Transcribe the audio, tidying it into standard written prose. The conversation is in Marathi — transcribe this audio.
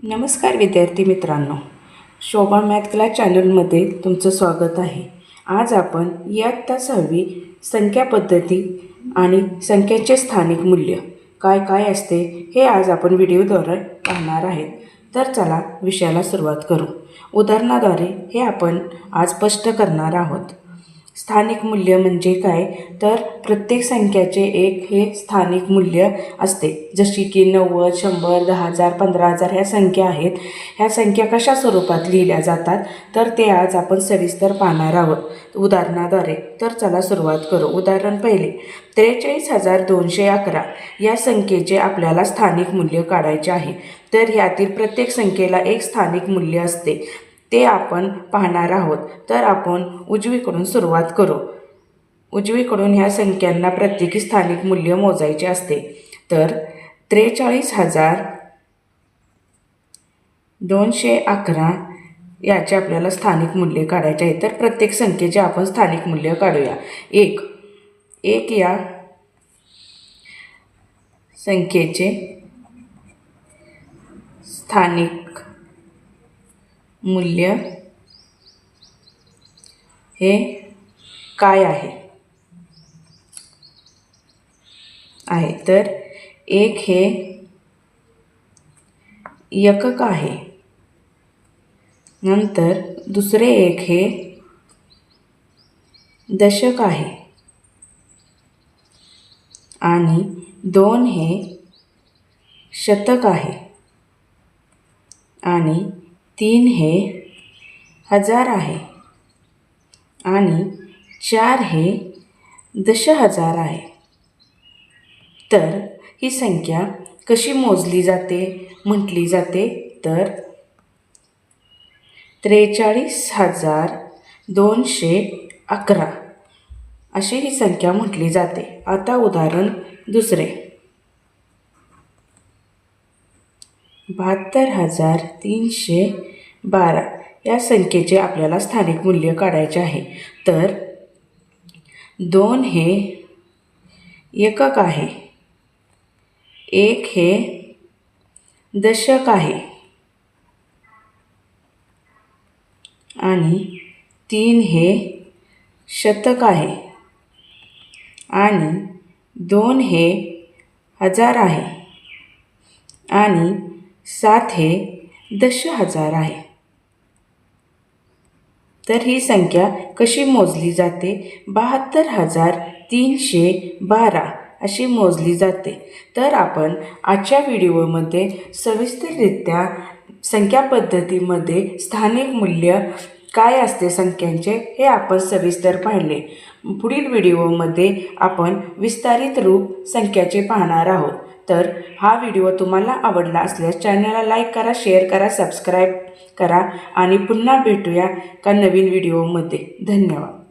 नमस्कार विद्यार्थी मित्रांनो, शोभा मॅथ क्लास चॅनलमध्ये तुमचं स्वागत आहे। आज आपण इयत्ता 6वी संख्या पद्धती आणि संख्येचे स्थानिक मूल्य काय असते हे आज आपण व्हिडिओद्वारे पाहणार आहेत। तर चला विषयाला सुरुवात करू। उदाहरणाद्वारे हे आपण आज स्पष्ट करणार आहोत। स्थानिक मूल्य म्हणजे काय, तर प्रत्येक संख्याचे एक हे स्थानिक मूल्य असते। जशी की 90, 100, 10,000, 15,000 ह्या संख्या आहेत। ह्या संख्या कशा स्वरूपात लिहिल्या जातात तर ते आज आपण सविस्तर पाहणार आहोत उदाहरणाद्वारे। तर चला सुरुवात करू। उदाहरण पहिले, 43,211 या संख्येचे आपल्याला स्थानिक मूल्य काढायचे आहे। तर ह्यातील प्रत्येक संख्येला एक स्थानिक मूल्य असते, ते आपण पाहणार आहोत। तर आपण उजवीकडून सुरुवात करू। उजवीकडून ह्या संख्यांना प्रत्येकी स्थानिक मूल्य मोजायचे असते। तर 43,211 याचे आपल्याला स्थानिक मूल्य काढायचे आहे। तर प्रत्येक संख्येचे आपण स्थानिक मूल्य काढूया। एक या संख्येचे स्थानिक मूल्य हे काय आहे तर एक हे एकक आहे, नंतर दुसरे एक हे दशक आहे आणि 2 हे शतक आहे आणि 3 हे हजार आहे आणि 4 हे दशहजार आहे। तर ही संख्या कशी मोजली जाते म्हटली जाते तर 43,211 अशी ही संख्या म्हटली जाते। आता उदाहरण दुसरे, 72,312 या संख्येचे आपल्याला स्थानिक मूल्य काढायचे आहे। तर 2 हे एकक आहे, 1 हे दशक आहे आणि 3 हे शतक आहे आणि 2 हे हजार आहे आणि 7 हे दशहजार आहे। तर ही संख्या कशी मोजली जाते, 72,312 अशी मोजली जाते। तर आपण आजच्या व्हिडिओमध्ये सविस्तररित्या संख्या पद्धतीमध्ये स्थानिक मूल्य काय असते संख्यांचे हे आपण सविस्तर पाहिले। पुढील व्हिडिओमध्ये आपण विस्तारित रूप संख्याचे पाहणार आहोत। तर हा व्हिडिओ तुम्हाला आवडला असल्यास चॅनलला लाईक करा, शेअर करा, सबस्क्राईब करा आणि पुन्हा भेटूया का नवीन व्हिडिओमध्ये। धन्यवाद।